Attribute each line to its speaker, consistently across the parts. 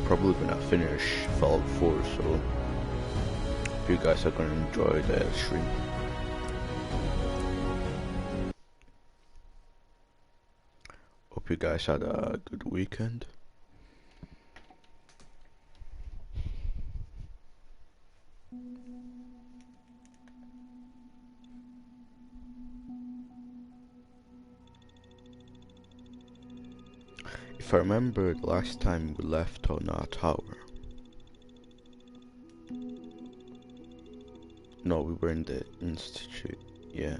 Speaker 1: probably gonna finish Fallout 4, so hope you guys are gonna enjoy the stream. Hope you guys had a good weekend. If I remember the last time we left on our tower. No, we were in the Institute. Yeah,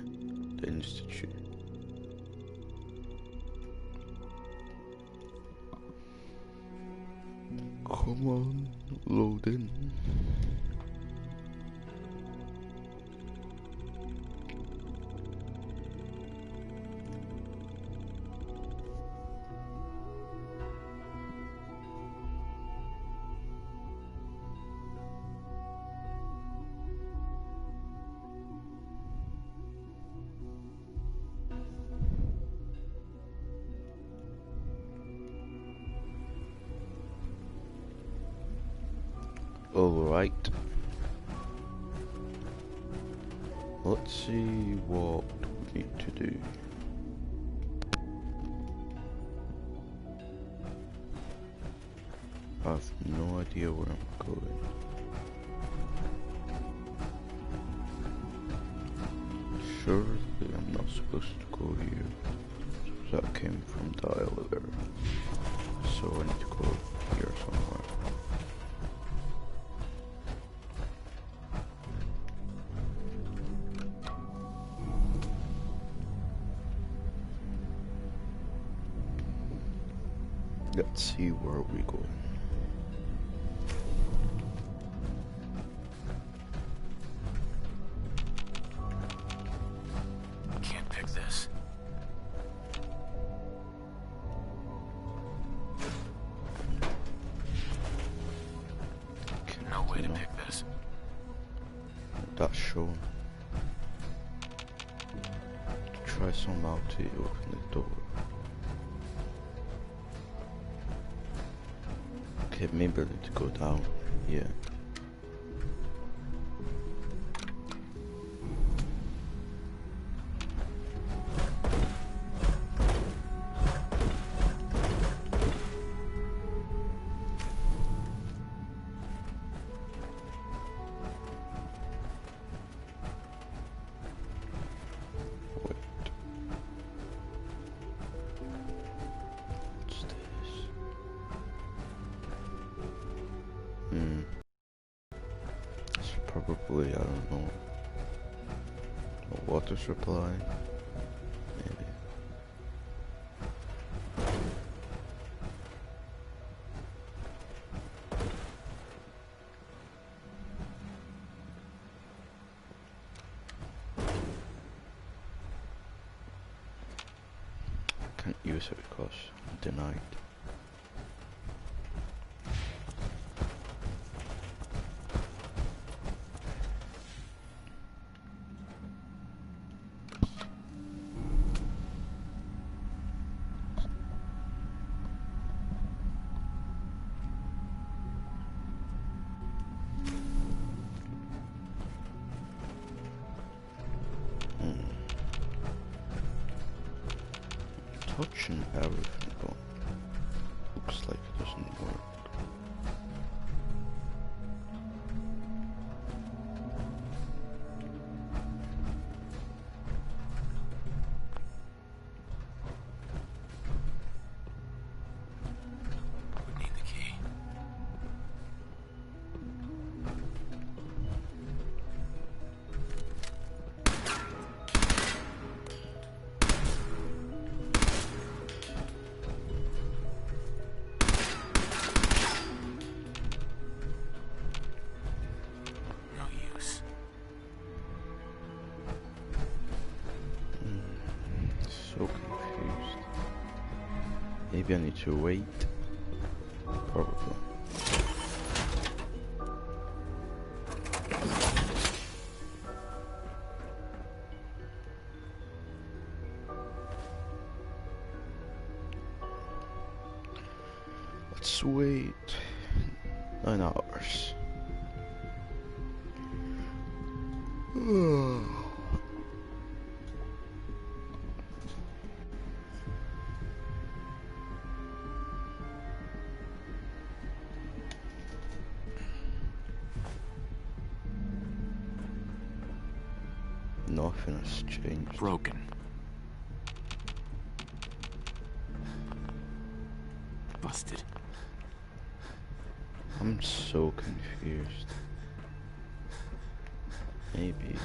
Speaker 1: the Institute. Come on, load in. Alright. Let's see what we need to do. I have no idea where I'm going. Surely I'm not supposed to go here. That came from the elevator. So I need to go here somewhere. Let's see where we're going.
Speaker 2: Can't pick this. No way to pick this.
Speaker 1: That's shown. Try somehow to open the door. Okay, maybe I need to go down. Yeah. Probably, I don't know, a water supply, maybe. Can't use it because I'm denied. Touching everything, but looks like it doesn't work.
Speaker 2: Would need the key.
Speaker 1: So confused. Maybe I need to wait. Probably. Let's wait. 9 hours. Nothing has changed.
Speaker 2: Broken. Busted.
Speaker 1: I'm so confused. Maybe.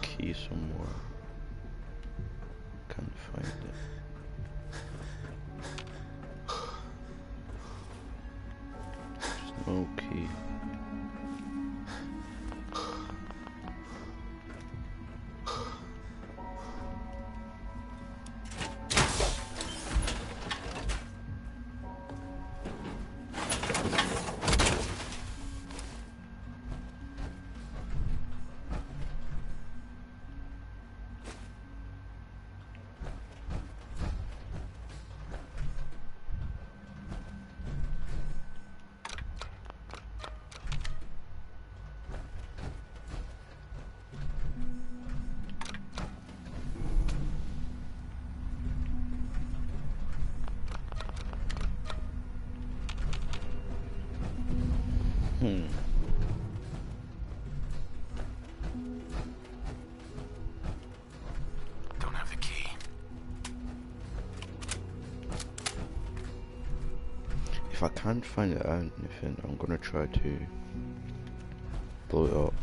Speaker 1: Key somewhere. Can't find it. There's no key.
Speaker 2: Don't have the key.
Speaker 1: If I can't find it out anything, I'm gonna try to blow it up.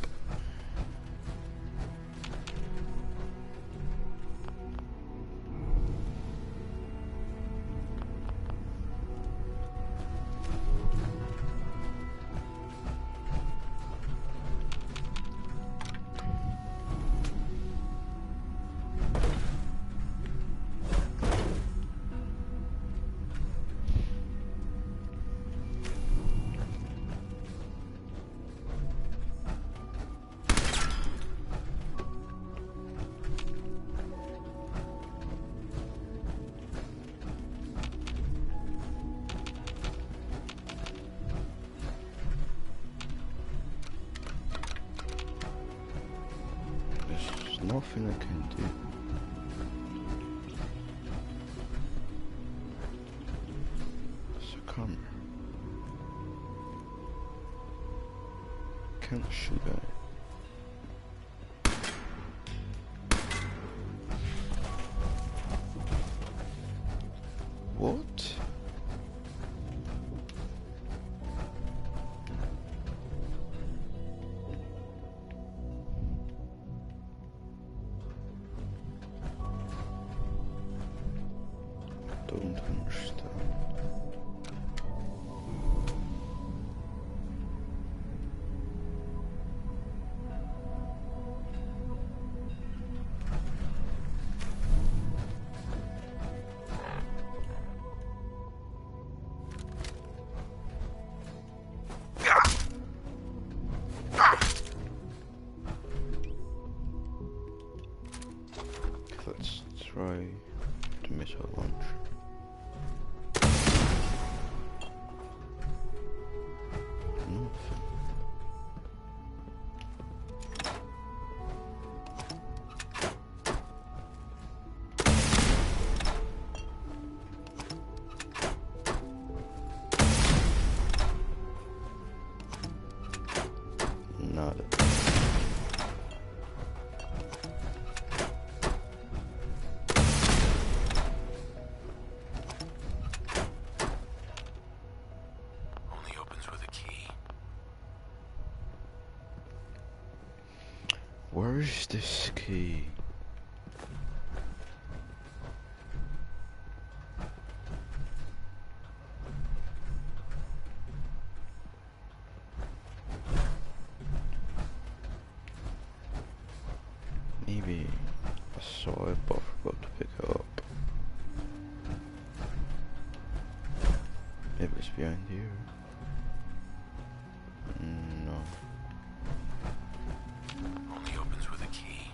Speaker 1: There's nothing I can do. It's a camera. Can't shoot at it. What? Don't understand. Let's try to missile launch. Nothing. Nada.
Speaker 2: Only opens with a key.
Speaker 1: Where is this key? Maybe I saw it but forgot to pick it up. Maybe it's behind here. No.
Speaker 2: Only opens with a key.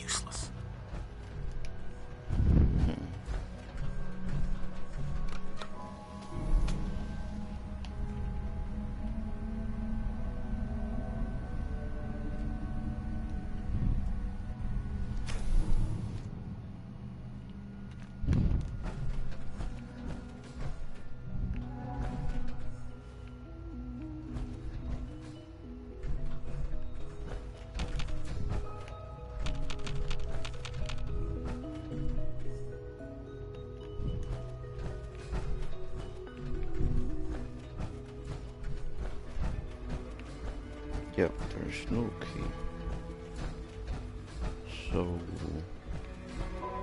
Speaker 2: Useless.
Speaker 1: Yep, there's no key. So, what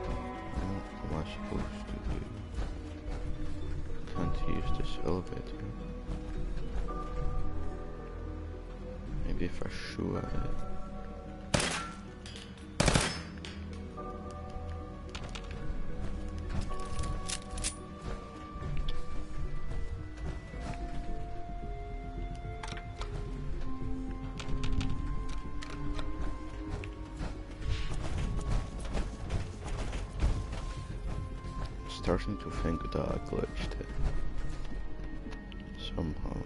Speaker 1: am I supposed to do? Can't use this elevator. Maybe if I shoot at it. Starting to think that I glitched it somehow.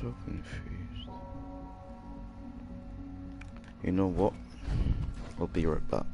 Speaker 1: So confused. You know what? I'll be right back.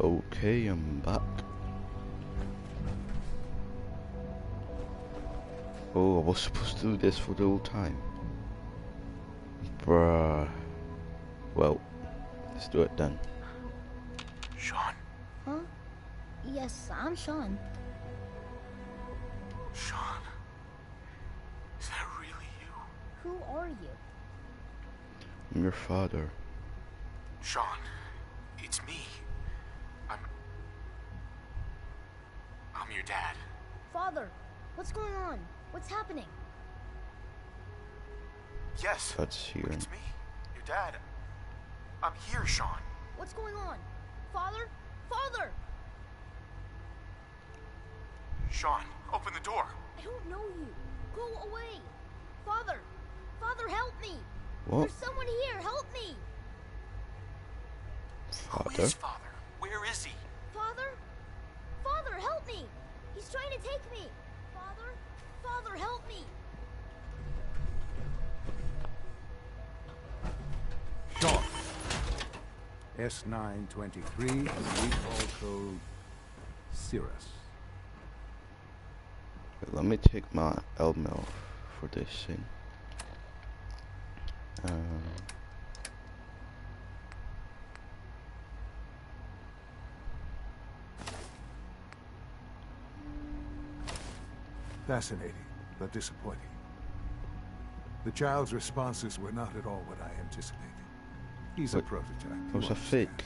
Speaker 1: Okay, I'm back. Oh, I was supposed to do this for the whole time. Bruh. Well, let's do it then.
Speaker 2: Sean.
Speaker 3: Huh? Yes, I'm Sean.
Speaker 2: Sean. Is that really you?
Speaker 3: Who are you?
Speaker 1: I'm your father.
Speaker 2: Sean. It's me. I'm your dad.
Speaker 3: Father, what's going on? What's happening?
Speaker 2: Yes.
Speaker 1: That's here.
Speaker 2: It's me. Your dad. I'm here, Sean.
Speaker 3: What's going on? Father? Father!
Speaker 2: Sean, open the door.
Speaker 3: I don't know you. Go away. Father! Father, help me!
Speaker 1: What?
Speaker 3: There's someone here. Help me!
Speaker 2: Who
Speaker 1: Father?
Speaker 2: is Father? Where is he?
Speaker 3: Father? Father, help me! He's trying to take me! Father? Father, help me!
Speaker 4: Dog. S923 and recall code Cirrus.
Speaker 1: Wait, let me take my helmet off for this scene. Um,
Speaker 4: Fascinating, but disappointing. The child's responses were not at all what I anticipated. He's a
Speaker 1: What?
Speaker 4: prototype.
Speaker 1: it
Speaker 4: you
Speaker 1: was a
Speaker 4: understand.
Speaker 1: fake.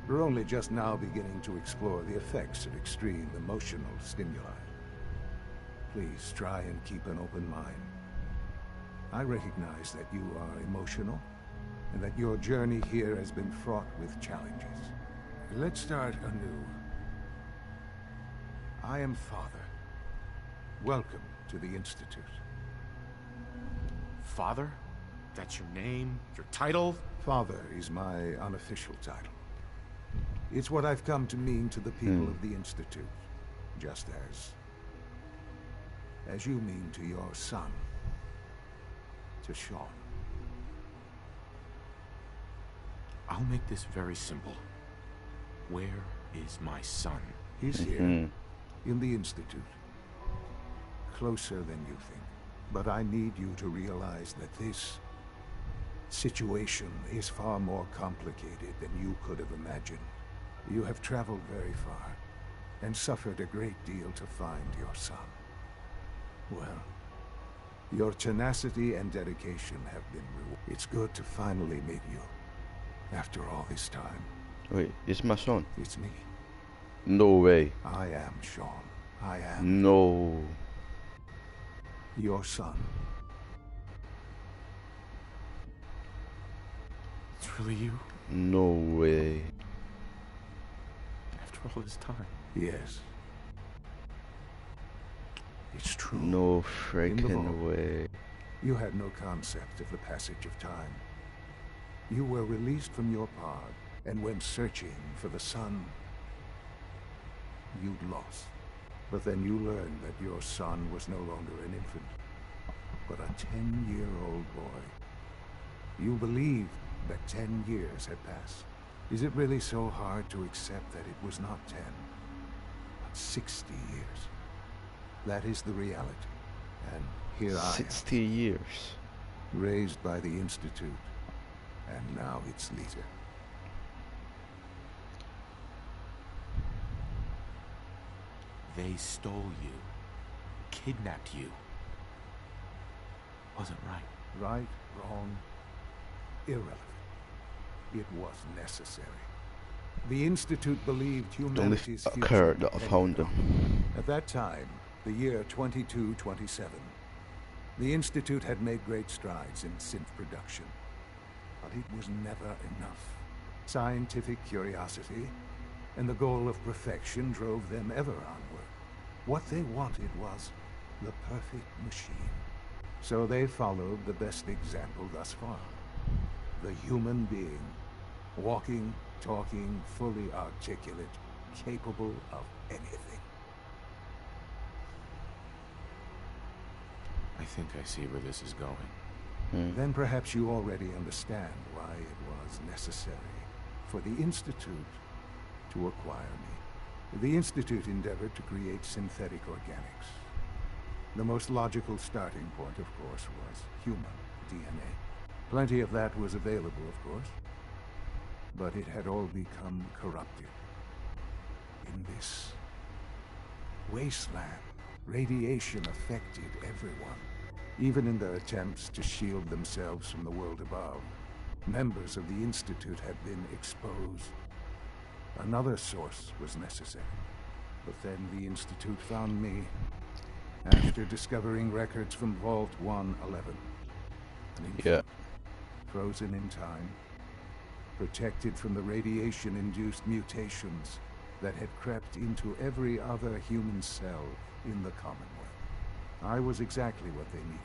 Speaker 4: We're only just now beginning to explore the effects of extreme emotional stimuli. Please try and keep an open mind. I recognize that you are emotional, and that your journey here has been fraught with challenges. Let's start anew. I am Father. Welcome to the Institute.
Speaker 2: Father? That's your name? Your title?
Speaker 4: Father is my unofficial title. It's what I've come to mean to the people of the Institute, just as you mean to your son, to Sean.
Speaker 2: I'll make this very simple. Where is my son?
Speaker 4: He's here, in the Institute. Closer than you think. But I need you to realize that this situation is far more complicated than you could have imagined. You have traveled very far, and suffered a great deal to find your son. Well, your tenacity and dedication have been rewarded. It's good to finally meet you, after all this time.
Speaker 1: Wait, it's my son.
Speaker 4: It's me.
Speaker 1: No way.
Speaker 4: I am Sean. I am
Speaker 1: No.
Speaker 4: your son.
Speaker 2: It's really you?
Speaker 1: No way.
Speaker 2: After all this time?
Speaker 4: Yes. It's true.
Speaker 1: No
Speaker 4: In the
Speaker 1: freaking
Speaker 4: vault.
Speaker 1: way.
Speaker 4: You had no concept of the passage of time. You were released from your pod and went searching for the sun you'd lost. But then you learned that your son was no longer an infant, but a 10-year-old boy. You believed that 10 years had passed. Is it really so hard to accept that it was not 10, but 60 years? That is the reality. And here I am,
Speaker 1: 60 years.
Speaker 4: raised by the Institute, and now its leader.
Speaker 2: They stole you. Kidnapped you. Wasn't right.
Speaker 4: Right, wrong, irrelevant. It was necessary. The Institute believed
Speaker 1: It only
Speaker 4: humanity's future
Speaker 1: occurred that I
Speaker 4: depended
Speaker 1: found
Speaker 4: on
Speaker 1: them.
Speaker 4: it. At that time, the year 2227, the Institute had made great strides in synth production. But it was never enough. Scientific curiosity and the goal of perfection drove them ever onward. What they wanted was the perfect machine. So they followed the best example thus far. The human being. Walking, talking, fully articulate, capable of anything.
Speaker 2: I think I see where this is going.
Speaker 4: Then perhaps you already understand why it was necessary for the Institute to acquire me. The Institute endeavored to create synthetic organics. The most logical starting point, of course, was human DNA. Plenty of that was available, of course. But it had all become corrupted. In this wasteland, radiation affected everyone. Even in their attempts to shield themselves from the world above, members of the Institute had been exposed. Another source was necessary. But then the Institute found me after discovering records from Vault 111.
Speaker 1: Yeah.
Speaker 4: Frozen in time, protected from the radiation-induced mutations that had crept into every other human cell in the Commonwealth. I was exactly what they needed.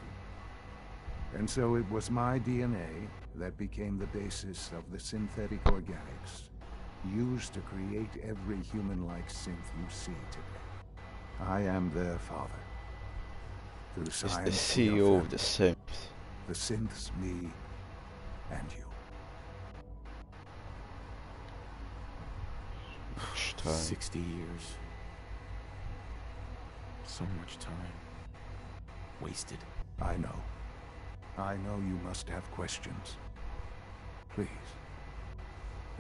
Speaker 4: And so it was my DNA that became the basis of the synthetic organics used to create every human-like synth you see today. I am their father. Through
Speaker 1: It's the
Speaker 4: science, we are
Speaker 1: CEO of the
Speaker 4: family.
Speaker 1: Sims.
Speaker 4: The synths, me, and you.
Speaker 1: Much time.
Speaker 2: 60 years. So much time. Wasted.
Speaker 4: I know. I know you must have questions. Please.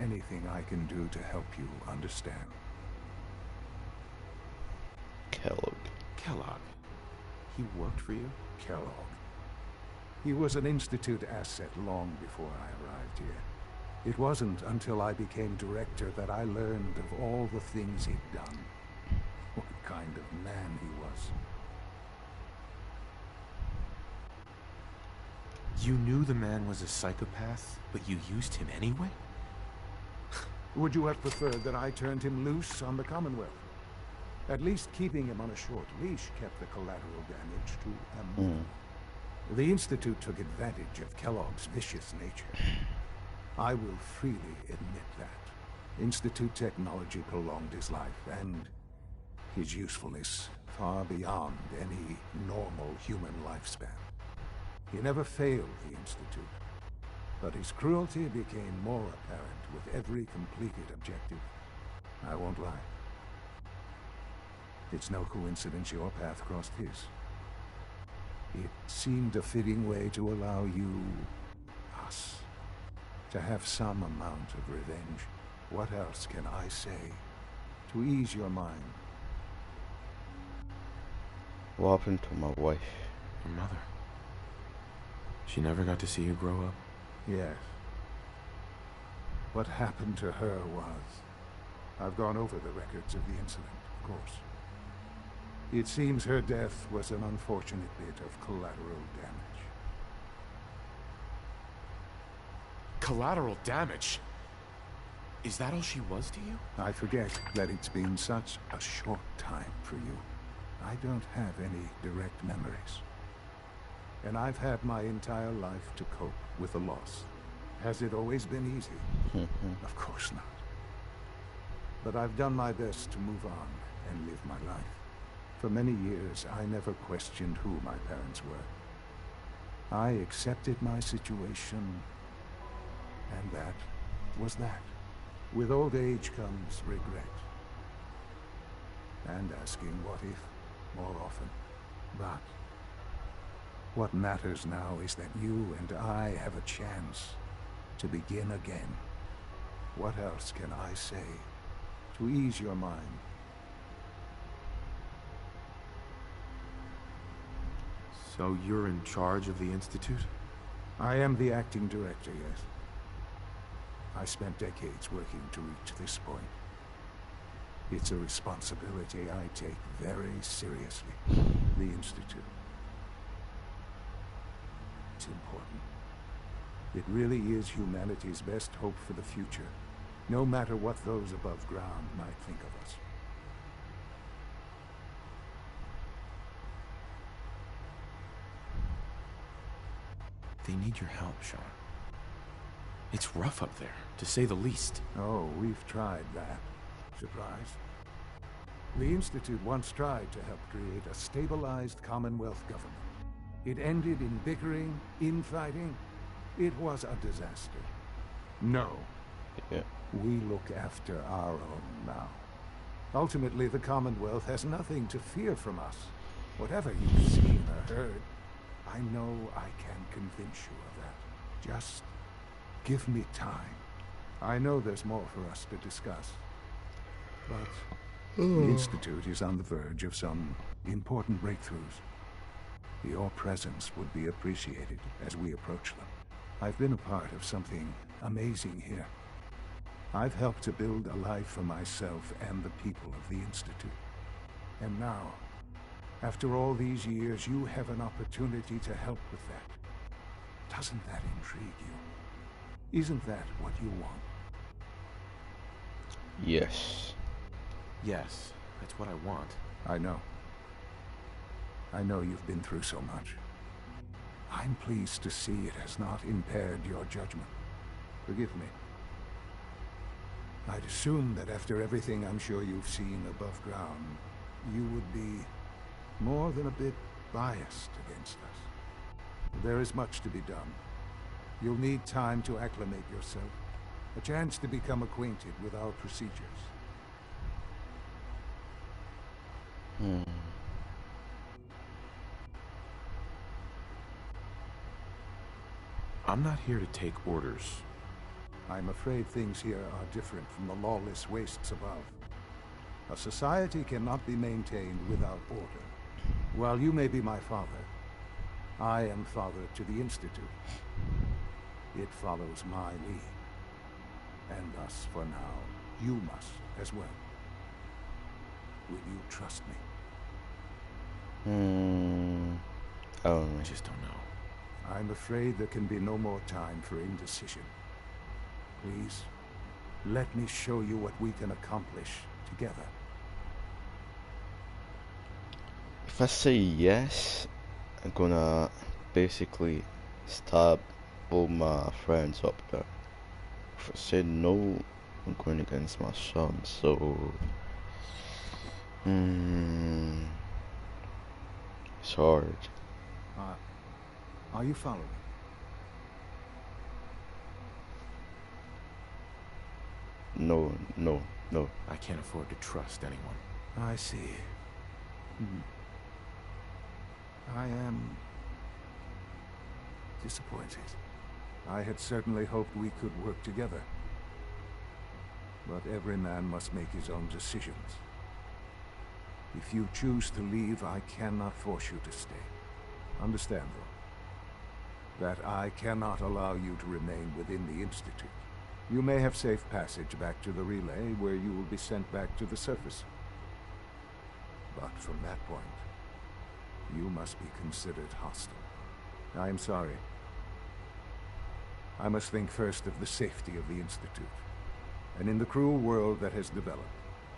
Speaker 4: Anything I can do to help you understand.
Speaker 1: Kellogg.
Speaker 2: Kellogg. He worked for you?
Speaker 4: Kellogg. He was an Institute asset long before I arrived here. It wasn't until I became director that I learned of all the things he'd done. What kind of man he was.
Speaker 2: You knew the man was a psychopath, but you used him anyway?
Speaker 4: Would you have preferred that I turned him loose on the Commonwealth? At least keeping him on a short leash kept the collateral damage to a minimum. The Institute took advantage of Kellogg's vicious nature. I will freely admit that. Institute technology prolonged his life, and his usefulness far beyond any normal human lifespan. He never failed the Institute, but his cruelty became more apparent with every completed objective. I won't lie. It's no coincidence your path crossed his. It seemed a fitting way to allow you, us, to have some amount of revenge. What else can I say to ease your mind?
Speaker 1: What happened to my wife?
Speaker 2: Your mother. She never got to see you grow up?
Speaker 4: Yes. What happened to her was... I've gone over the records of the incident, of course. It seems her death was an unfortunate bit of collateral damage.
Speaker 2: Collateral damage? Is that all she was to you?
Speaker 4: I forget that it's been such a short time for you. I don't have any direct memories. And I've had my entire life to cope with the loss. Has it always been easy? Of course not. But I've done my best to move on and live my life. For many years, I never questioned who my parents were. I accepted my situation, and that was that. With old age comes regret. And asking what if more often. But what matters now is that you and I have a chance to begin again. What else can I say to ease your mind?
Speaker 2: So you're in charge of the Institute?
Speaker 4: I am the acting director, yes. I spent decades working to reach this point. It's a responsibility I take very seriously. The Institute. It's important. It really is humanity's best hope for the future, no matter what those above ground might think of us.
Speaker 2: They need your help, Sean. It's rough up there, to say the least.
Speaker 4: Oh, we've tried that. Surprise. The Institute once tried to help create a stabilized Commonwealth government. It ended in bickering, infighting. It was a disaster. No.
Speaker 1: Yeah.
Speaker 4: We look after our own now. Ultimately, the Commonwealth has nothing to fear from us. Whatever you've seen or heard, I know I can convince you of that. Just give me time. I know there's more for us to discuss. But the Institute is on the verge of some important breakthroughs. Your presence would be appreciated as we approach them. I've been a part of something amazing here. I've helped to build a life for myself and the people of the Institute. And now, after all these years, you have an opportunity to help with that. Doesn't that intrigue you? Isn't that what you want?
Speaker 1: Yes.
Speaker 2: Yes, that's what I want.
Speaker 4: I know. I know you've been through so much. I'm pleased to see it has not impaired your judgment. Forgive me. I'd assumed that after everything I'm sure you've seen above ground, you would be more than a bit biased against us. There is much to be done. You'll need time to acclimate yourself, a chance to become acquainted with our procedures.
Speaker 2: I'm not here to take orders.
Speaker 4: I'm afraid things here are different from the lawless wastes above. A society cannot be maintained without order. While you may be my father, I am father to the Institute. It follows my lead. And thus, for now, you must as well. Will you trust me?
Speaker 1: I don't know.
Speaker 2: I just don't know.
Speaker 4: I'm afraid there can be no more time for indecision. Please, let me show you what we can accomplish together.
Speaker 1: If I say yes, I'm gonna basically stab all my friends up there. If I say no, I'm going against my son, so it's hard.
Speaker 4: Are you following?
Speaker 1: No.
Speaker 2: I can't afford to trust anyone.
Speaker 4: I see. I am disappointed. I had certainly hoped we could work together. But every man must make his own decisions. If you choose to leave, I cannot force you to stay. Understand, though, that I cannot allow you to remain within the Institute. You may have safe passage back to the relay, where you will be sent back to the surface. But from that point, you must be considered hostile. I am sorry. I must think first of the safety of the Institute. And in the cruel world that has developed,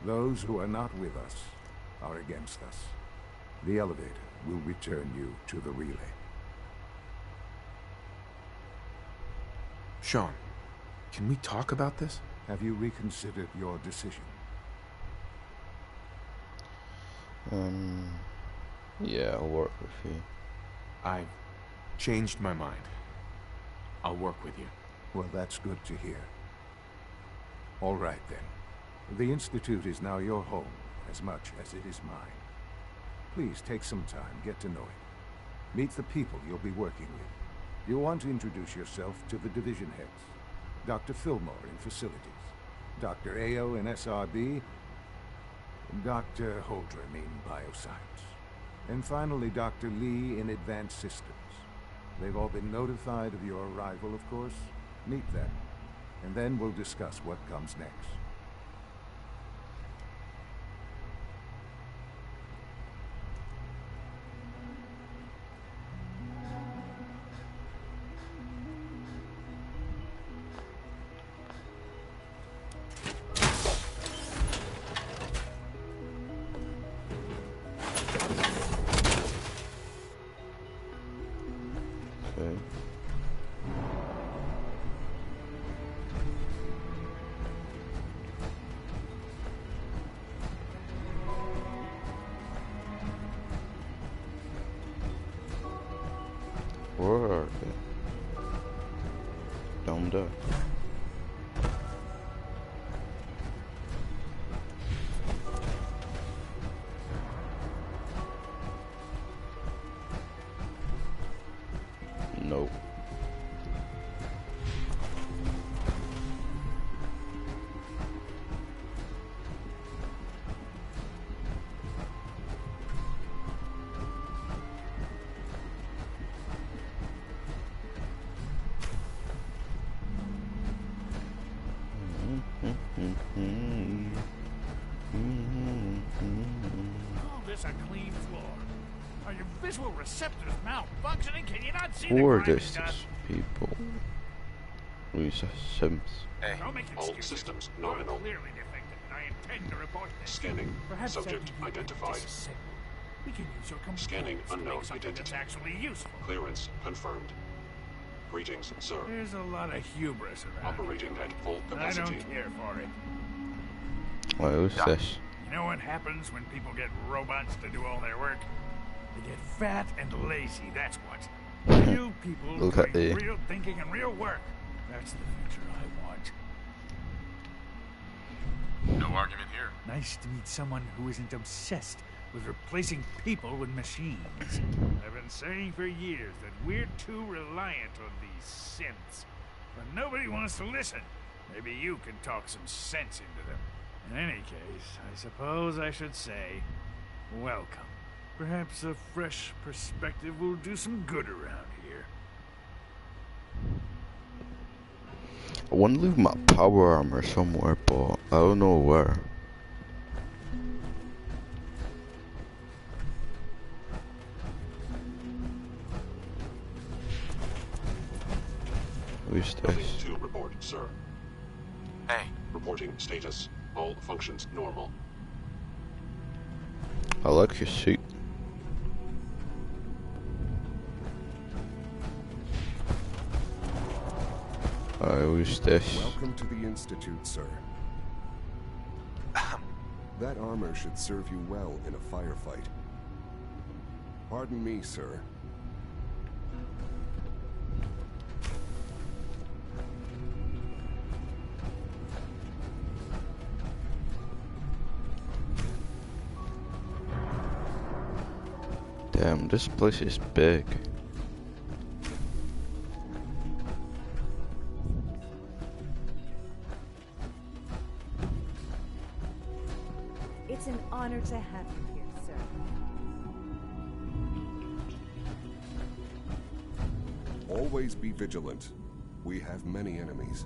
Speaker 4: those who are not with us are against us. The elevator will return you to the relay.
Speaker 2: Sean, can we talk about this?
Speaker 4: Have you reconsidered your decision?
Speaker 1: Yeah, I'll work with you.
Speaker 2: I've changed my mind. I'll work with you.
Speaker 4: Well, that's good to hear. All right, then. The Institute is now your home, as much as it is mine. Please take some time, get to know it. Meet the people you'll be working with. You'll want to introduce yourself to the division heads. Dr. Fillmore in Facilities, Dr. Ayo in SRB, Dr. Holdren in Bioscience, and finally Dr. Lee in Advanced Systems. They've all been notified of your arrival, of course. Meet them, and then we'll discuss what comes next.
Speaker 1: Okay. Where are they? Down there. Nope.
Speaker 5: Call this a clean floor? Are your visual receptors malfunctioning? Can you not see
Speaker 1: Or
Speaker 5: the crime
Speaker 1: this
Speaker 5: is done?
Speaker 1: people. Lisa Sims.
Speaker 5: Don't make
Speaker 6: All
Speaker 5: excuses.
Speaker 6: systems
Speaker 5: You're
Speaker 6: nominal.
Speaker 5: clearly defective, and I intend to report this.
Speaker 6: Scanning.
Speaker 5: Perhaps
Speaker 6: Subject
Speaker 5: after you
Speaker 6: identified.
Speaker 5: disassemble, we can use your components
Speaker 6: Scanning
Speaker 5: to
Speaker 6: unknown
Speaker 5: make something
Speaker 6: identity.
Speaker 5: that's actually useful.
Speaker 6: Clearance confirmed. Greetings, sir.
Speaker 5: There's a lot of hubris around.
Speaker 6: Operating at full
Speaker 5: I
Speaker 6: capacity.
Speaker 5: don't care for it.
Speaker 1: What is this?
Speaker 5: You know what happens when people get robots to do all their work? They get fat and lazy, that's what. Real people
Speaker 1: Look at
Speaker 5: doing
Speaker 1: the-
Speaker 5: real thinking and real work. That's the future I want.
Speaker 2: No argument here.
Speaker 5: Nice to meet someone who isn't obsessed with replacing people with machines. I've been saying for years that we're too reliant on these synths, but nobody wants to listen. Maybe you can talk some sense into them. In any case, I suppose I should say, welcome. Perhaps a fresh perspective will do some good around here.
Speaker 1: I want to leave my power armor somewhere, but I don't know where. Who's
Speaker 6: Nothing
Speaker 1: this?
Speaker 6: to report, sir.
Speaker 2: Hey,
Speaker 6: Reporting status. All functions normal.
Speaker 1: I like your suit. Who's this?
Speaker 7: Welcome to the Institute, sir. That armor should serve you well in a firefight. Pardon me, sir.
Speaker 1: Damn, this place is big.
Speaker 8: It's an honor to have you here, sir.
Speaker 7: Always be vigilant. We have many enemies.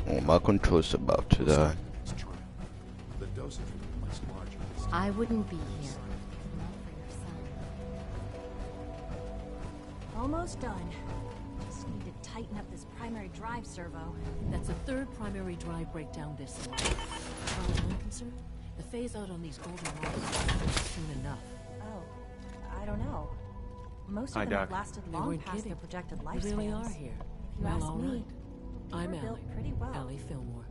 Speaker 1: Oh, my control's about to die.
Speaker 7: The dosage will be much larger.
Speaker 3: I wouldn't be here. Not for your son. Almost done. Just need to tighten up this primary drive servo.
Speaker 9: That's the third primary drive breakdown this month. As far as I'm concerned, the phase out on these golden walls is soon enough.
Speaker 8: Oh, I don't know. Most
Speaker 2: Hi,
Speaker 8: of them have
Speaker 2: Doc.
Speaker 8: lasted
Speaker 9: They
Speaker 8: long
Speaker 9: weren't
Speaker 8: past
Speaker 9: kidding.
Speaker 8: their projected
Speaker 9: You
Speaker 8: lifespans.
Speaker 9: really are here.
Speaker 8: If you
Speaker 9: Well,
Speaker 8: ask
Speaker 9: all
Speaker 8: me,
Speaker 9: right. I'm
Speaker 8: were
Speaker 9: Allie.
Speaker 8: built pretty well.
Speaker 9: Allie Fillmore.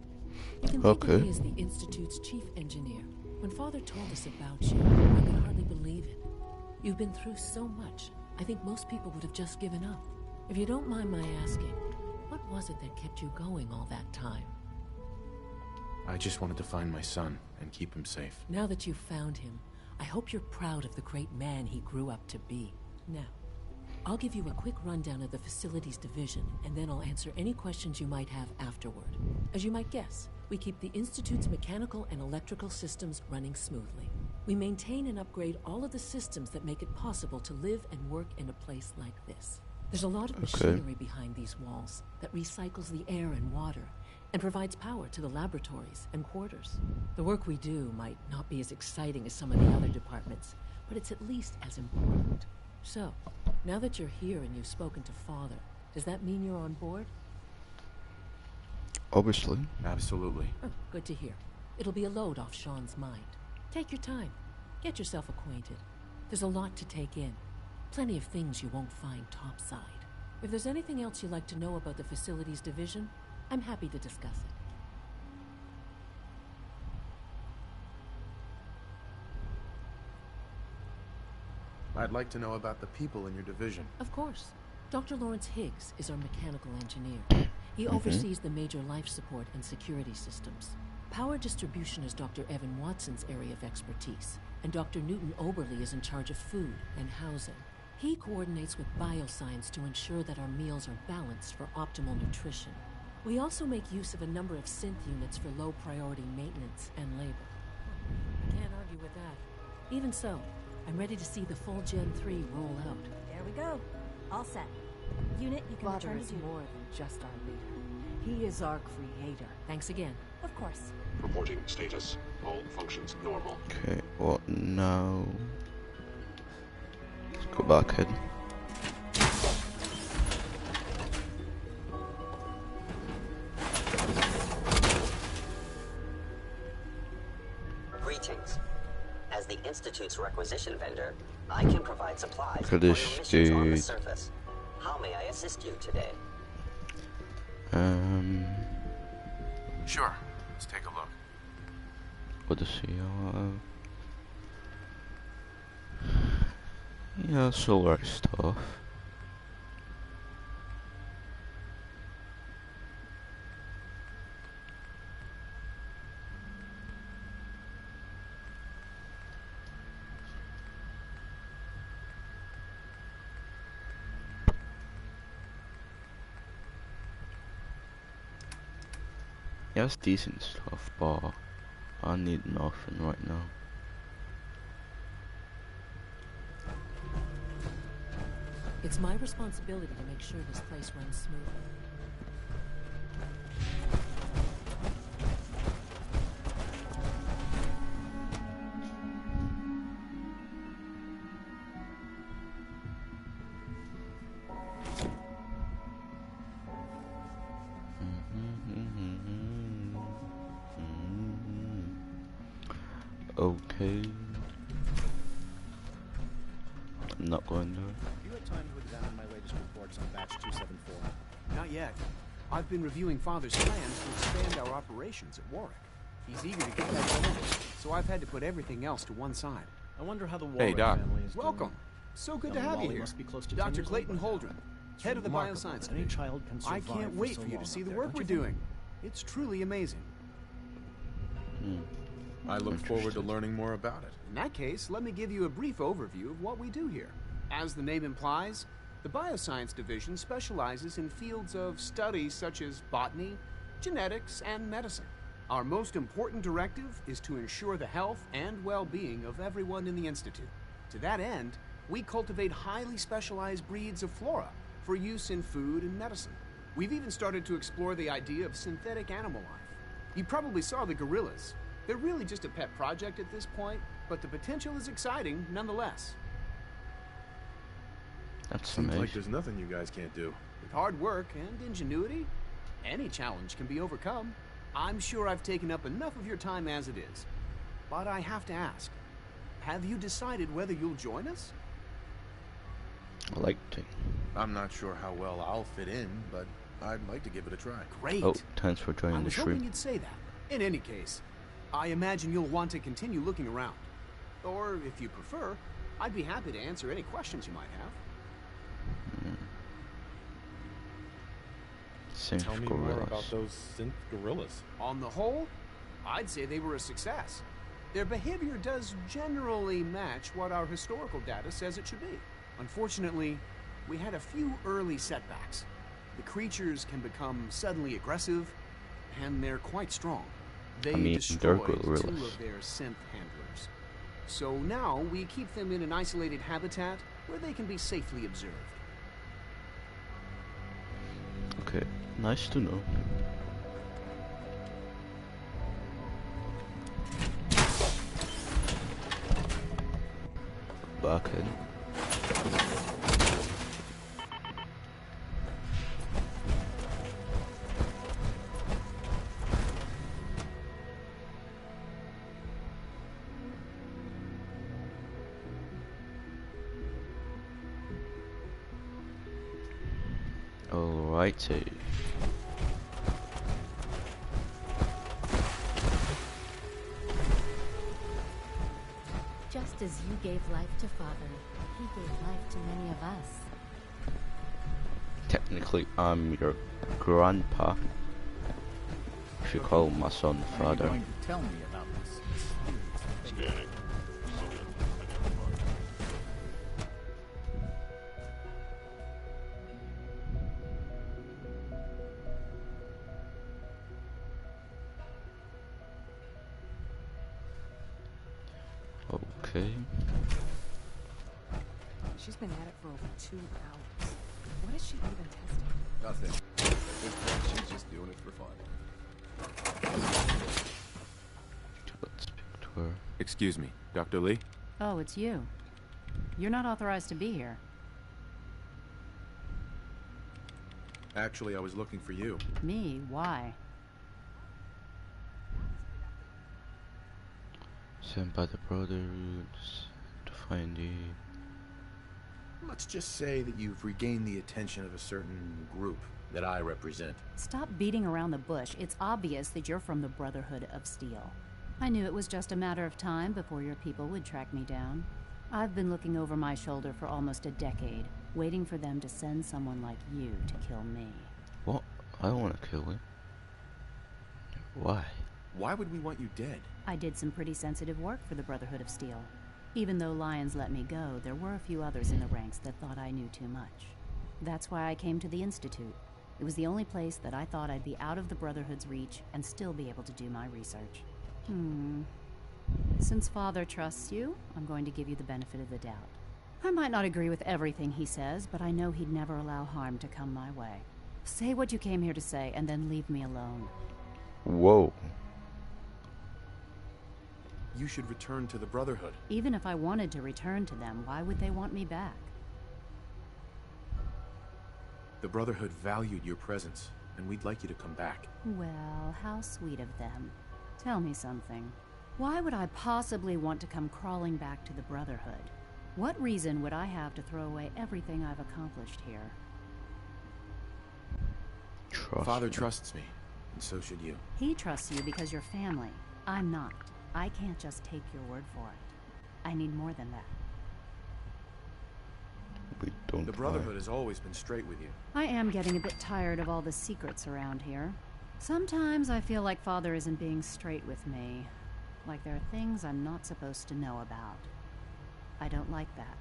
Speaker 9: You can think of
Speaker 1: Okay.
Speaker 9: me as the Institute's chief engineer. When Father told us about you, I could hardly believe it. You've been through so much, I think most people would have just given up. If you don't mind my asking, what was it that kept you going all that time?
Speaker 2: I just wanted to find my son and keep him safe.
Speaker 9: Now that you've found him, I hope you're proud of the great man he grew up to be. Now, I'll give you a quick rundown of the Facilities Division, and then I'll answer any questions you might have afterward. As you might guess, we keep the Institute's mechanical and electrical systems running smoothly. We maintain and upgrade all of the systems that make it possible to live and work in a place like this. There's a lot of machinery behind these walls that recycles the air and water and provides power to the laboratories and quarters. The work we do might not be as exciting as some of the other departments, but it's at least as important. So, now that you're here and you've spoken to Father, does that mean you're on board?
Speaker 1: Obviously.
Speaker 2: Absolutely.
Speaker 9: Oh, good to hear. It'll be a load off Sean's mind. Take your time. Get yourself acquainted. There's a lot to take in. Plenty of things you won't find topside. If there's anything else you'd like to know about the Facilities Division, I'm happy to discuss it.
Speaker 2: I'd like to know about the people in your division.
Speaker 9: Of course. Dr. Lawrence Higgs is our mechanical engineer. He oversees the major life support and security systems. Power distribution is Dr. Evan Watson's area of expertise, and Dr. Newton Oberly is in charge of food and housing. He coordinates with bioscience to ensure that our meals are balanced for optimal nutrition. We also make use of a number of synth units for low-priority maintenance and labor. I can't argue with that. Even so, I'm ready to see the full Gen 3 roll out.
Speaker 8: There we go. All set. Unit, you can
Speaker 9: Father
Speaker 8: return to
Speaker 9: is
Speaker 8: duty.
Speaker 9: more than just our leader. He is our creator. Thanks again.
Speaker 8: Of course.
Speaker 6: Reporting status. All functions normal.
Speaker 1: Okay, what now? Let's go back in.
Speaker 10: Greetings. As the Institute's requisition vendor, I can provide supplies
Speaker 1: Look
Speaker 10: for
Speaker 1: at
Speaker 10: your
Speaker 1: this
Speaker 10: missions on the
Speaker 1: dude.
Speaker 10: surface. How may I assist you today?
Speaker 2: Sure. Let's take a look.
Speaker 1: Odyssey. Yeah, solar stuff. Yeah, it's decent stuff, but I need nothing right now.
Speaker 9: It's my responsibility to make sure this place runs smoothly.
Speaker 1: Okay. I'm not going there.
Speaker 11: You had time to examine my latest reports on batch 274?
Speaker 12: Not yet. I've been reviewing Father's plans to expand our operations at Warwick. He's eager to get that going, so I've had to put everything else to one side.
Speaker 11: I wonder how the Warwick
Speaker 2: Doc.
Speaker 11: family is doing.
Speaker 12: Welcome. So good to have you
Speaker 11: Wally
Speaker 12: here.
Speaker 11: must be close to
Speaker 12: Dr.
Speaker 11: 10 years
Speaker 12: Clayton
Speaker 11: old by now.
Speaker 12: Holdren,
Speaker 11: It's
Speaker 12: head of the
Speaker 11: remarkable
Speaker 12: Bioscience
Speaker 11: that any
Speaker 12: Division.
Speaker 11: child can
Speaker 12: I
Speaker 11: survive
Speaker 12: can't
Speaker 11: for
Speaker 12: wait
Speaker 11: so
Speaker 12: for you to
Speaker 11: long
Speaker 12: see
Speaker 11: up
Speaker 12: the
Speaker 11: there,
Speaker 12: work
Speaker 11: don't
Speaker 12: we're
Speaker 11: you think?
Speaker 12: doing. It's truly amazing.
Speaker 2: I look forward to learning more about it.
Speaker 12: In that case, let me give you a brief overview of what we do here. As the name implies, the Bioscience Division specializes in fields of study such as botany, genetics, and medicine. Our most important directive is to ensure the health and well-being of everyone in the Institute. To that end, we cultivate highly specialized breeds of flora for use in food and medicine. We've even started to explore the idea of synthetic animal life. You probably saw the gorillas. They're really just a pet project at this point, but the potential is exciting nonetheless.
Speaker 1: That's
Speaker 2: Seems
Speaker 1: amazing.
Speaker 2: like there's nothing you guys can't do.
Speaker 12: With hard work and ingenuity, any challenge can be overcome. I'm sure I've taken up enough of your time as it is. But I have to ask, have you decided whether you'll join us?
Speaker 1: I like to.
Speaker 2: I'm not sure how well I'll fit in, but I'd like to give it a try.
Speaker 12: Great.
Speaker 1: Oh, thanks for
Speaker 12: I
Speaker 1: joining the
Speaker 12: was hoping
Speaker 1: stream.
Speaker 12: you'd say that. In any case, I imagine you'll want to continue looking around. Or, if you prefer, I'd be happy to answer any questions you might have.
Speaker 1: Synth
Speaker 2: Tell me
Speaker 1: gorillas.
Speaker 2: more about those synth gorillas.
Speaker 12: On the whole, I'd say they were a success. Their behavior does generally match what our historical data says it should be. Unfortunately, we had a few early setbacks. The creatures can become suddenly aggressive, and they're quite strong. They
Speaker 1: I mean, they're
Speaker 12: destroyed two
Speaker 1: gorillas.
Speaker 12: of their synth handlers. So now we keep them in an isolated habitat where they can be safely observed.
Speaker 1: Okay, nice to know. Back in. Alrighty.
Speaker 3: Just as you gave life to Father, he gave life to many of us.
Speaker 1: Technically, I'm your grandpa. If you call my son
Speaker 11: Are you
Speaker 1: father.
Speaker 11: going to tell me about this mysterious figure?
Speaker 1: Okay.
Speaker 8: She's been at it for over 2 hours. What is she even testing?
Speaker 7: Nothing. At this point, she's just doing it for fun.
Speaker 1: Let's speak to her.
Speaker 2: Excuse me, Dr. Lee?
Speaker 13: Oh, it's you. You're not authorized to be here.
Speaker 2: Actually, I was looking for you.
Speaker 13: Me? Why?
Speaker 1: Sent by the Brothers to find the...
Speaker 2: Let's just say that you've regained the attention of a certain group that I represent.
Speaker 13: Stop beating around the bush. It's obvious that you're from the Brotherhood of Steel. I knew it was just a matter of time before your people would track me down. I've been looking over my shoulder for almost a decade, waiting for them to send someone like you to kill me.
Speaker 1: What? I don't want to kill him. Why?
Speaker 2: Why would we want you dead?
Speaker 13: I did some pretty sensitive work for the Brotherhood of Steel. Even though Lyons let me go, there were a few others in the ranks that thought I knew too much. That's why I came to the Institute. It was the only place that I thought I'd be out of the Brotherhood's reach and still be able to do my research. Since Father trusts you, I'm going to give you the benefit of the doubt. I might not agree with everything he says, but I know he'd never allow harm to come my way. Say what you came here to say, and then leave me alone.
Speaker 1: Whoa.
Speaker 2: You should return to the Brotherhood.
Speaker 13: Even if I wanted to return to them, why would they want me back?
Speaker 2: The Brotherhood valued your presence, and we'd like you to come back.
Speaker 13: Well, how sweet of them. Tell me something. Why would I possibly want to come crawling back to the Brotherhood? What reason would I have to throw away everything I've accomplished here?
Speaker 2: Father trusts me, and so should you.
Speaker 13: He trusts you because you're family. I'm not. I can't just take your word for it. I need more than that.
Speaker 1: We don't.
Speaker 2: The Brotherhood has always been straight with you.
Speaker 13: I am getting a bit tired of all the secrets around here. Sometimes I feel like Father isn't being straight with me. Like there are things I'm not supposed to know about. I don't like that.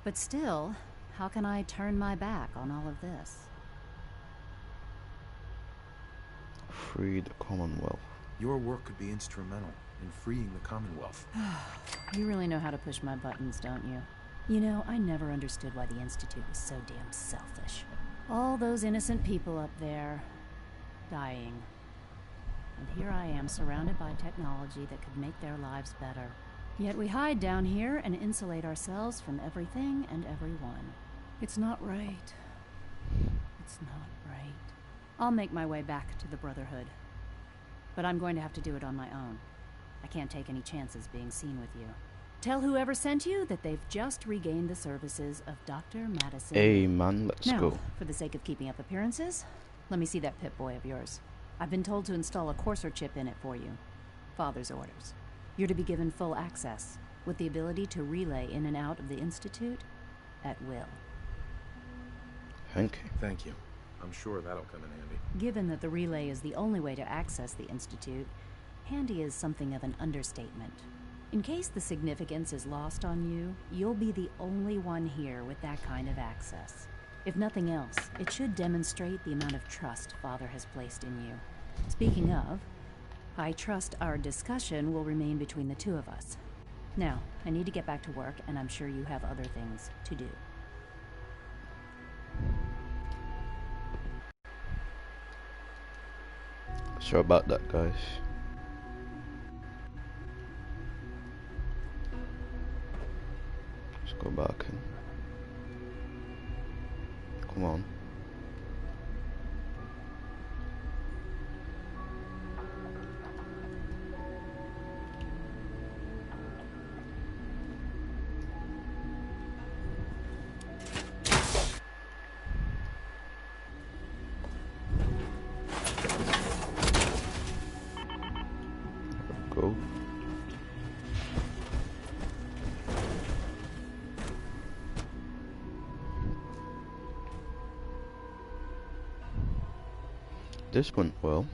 Speaker 13: But still, how can I turn my back on all of this?
Speaker 1: Free the Commonwealth.
Speaker 2: Your work could be instrumental in freeing the Commonwealth.
Speaker 13: You really know how to push my buttons, don't you? You know, I never understood why the Institute was so damn selfish. All those innocent people up there, dying. And here I am, surrounded by technology that could make their lives better. Yet we hide down here and insulate ourselves from everything and everyone. It's not right. It's not right. I'll make my way back to the Brotherhood. But I'm going to have to do it on my own. I can't take any chances being seen with you. Tell whoever sent you that they've just regained the services of Dr. Madison.
Speaker 1: Hey man, let's
Speaker 13: now,
Speaker 1: go.
Speaker 13: For the sake of keeping up appearances, let me see that Pip-Boy of yours. I've been told to install a Courser chip in it for you. Father's orders. You're to be given full access, with the ability to relay in and out of the Institute at will.
Speaker 1: Thank you.
Speaker 2: Thank you. I'm sure that'll come in handy.
Speaker 13: Given that the relay is the only way to access the Institute, handy is something of an understatement. In case the significance is lost on you, you'll be the only one here with that kind of access. If nothing else, it should demonstrate the amount of trust Father has placed in you. Speaking of, I trust our discussion will remain between the two of us. Now, I need to get back to work, and I'm sure you have other things to do.
Speaker 1: Sorry about that, guys. Let's go back and... Come on. Go. This went well.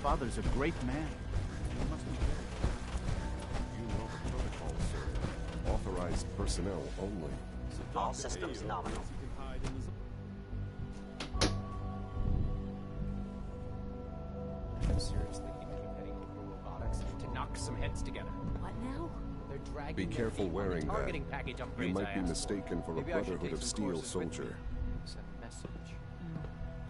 Speaker 11: Father's a great man. You must be
Speaker 7: You know the protocol, sir. Authorized personnel only.
Speaker 10: All systems nominal.
Speaker 14: Seriously, you keep heading over robotics to knock some heads together.
Speaker 9: What now?
Speaker 14: They're dragging
Speaker 7: Be careful wearing that.
Speaker 14: targeting package upgrades
Speaker 7: You might
Speaker 14: I
Speaker 7: be
Speaker 14: asked
Speaker 7: mistaken for a
Speaker 14: Maybe I should
Speaker 7: Brotherhood
Speaker 14: take
Speaker 7: of
Speaker 14: some
Speaker 7: Steel
Speaker 14: courses with me.
Speaker 7: soldier.
Speaker 14: Send a message.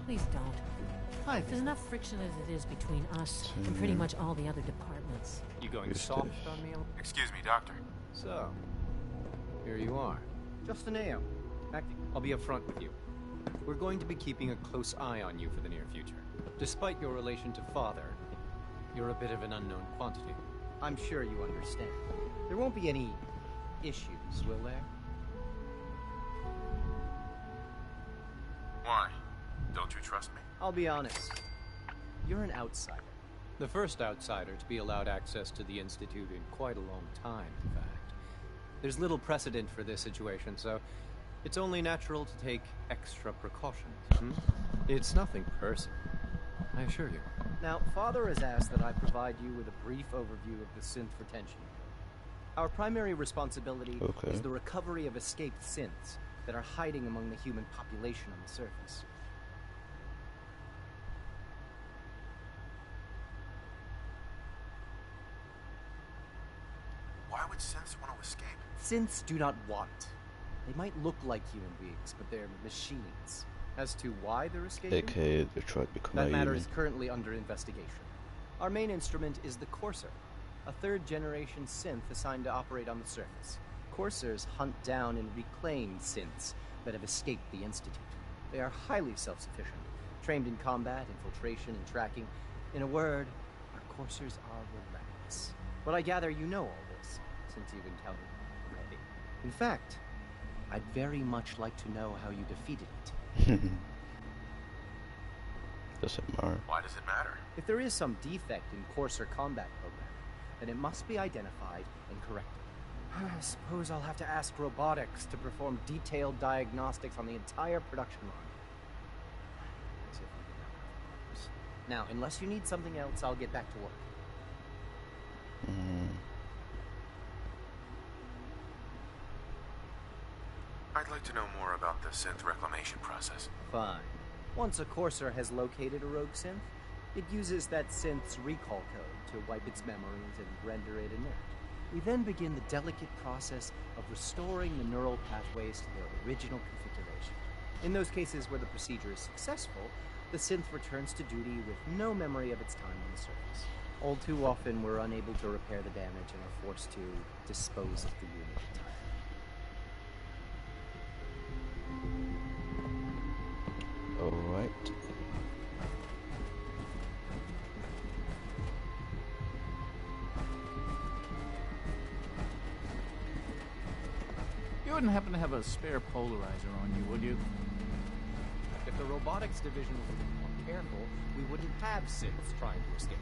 Speaker 9: Please don't. There's enough friction as it is between us and pretty much all the other departments.
Speaker 14: You going soft on me?
Speaker 2: Excuse me, Doctor.
Speaker 14: So, here you are. Just an AM. I'll be upfront with you. We're going to be keeping a close eye on you for the near future. Despite your relation to Father, you're a bit of an unknown quantity. I'm sure you understand. There won't be any issues, will there?
Speaker 2: Why? Don't Don't you trust me?
Speaker 14: I'll be honest. You're an outsider. The first outsider to be allowed access to the Institute in quite a long time, in fact. There's little precedent for this situation, so it's only natural to take extra precautions. It's nothing personal, I assure you. Now, Father has asked that I provide you with a brief overview of the synth retention. Our primary responsibility is the recovery of escaped synths that are hiding among the human population on the surface.
Speaker 2: Why would synths want to escape?
Speaker 14: Synths do not want. They might look like human beings, but they're machines. As to why they're escaping,
Speaker 1: AKA they tried to become a
Speaker 14: that matter
Speaker 1: human.
Speaker 14: is currently under investigation. Our main instrument is the Courser, a third-generation synth assigned to operate on the surface. Coursers hunt down and reclaim synths that have escaped the Institute. They are highly self-sufficient, trained in combat, infiltration, and tracking. In a word, our Coursers are relentless. But I gather you know all this, since you've encountered it already. In fact, I'd very much like to know how you defeated it.
Speaker 1: Doesn't matter.
Speaker 2: Why does it matter?
Speaker 14: If there is some defect in Courser combat program, then it must be identified and corrected. I suppose I'll have to ask robotics to perform detailed diagnostics on the entire production line. Now, unless you need something else, I'll get back to work.
Speaker 2: I'd like to know more about the synth reclamation process.
Speaker 14: Fine. Once a Courser has located a rogue synth, it uses that synth's recall code to wipe its memories and render it inert. We then begin the delicate process of restoring the neural pathways to their original configuration. In those cases where the procedure is successful, the synth returns to duty with no memory of its time on the surface. All too often, we're unable to repair the damage and are forced to dispose of the unit entirely.
Speaker 1: Alright.
Speaker 15: You wouldn't happen to have a spare polarizer on you, would you?
Speaker 14: If the robotics division was a bit more careful, we wouldn't have synths trying to escape.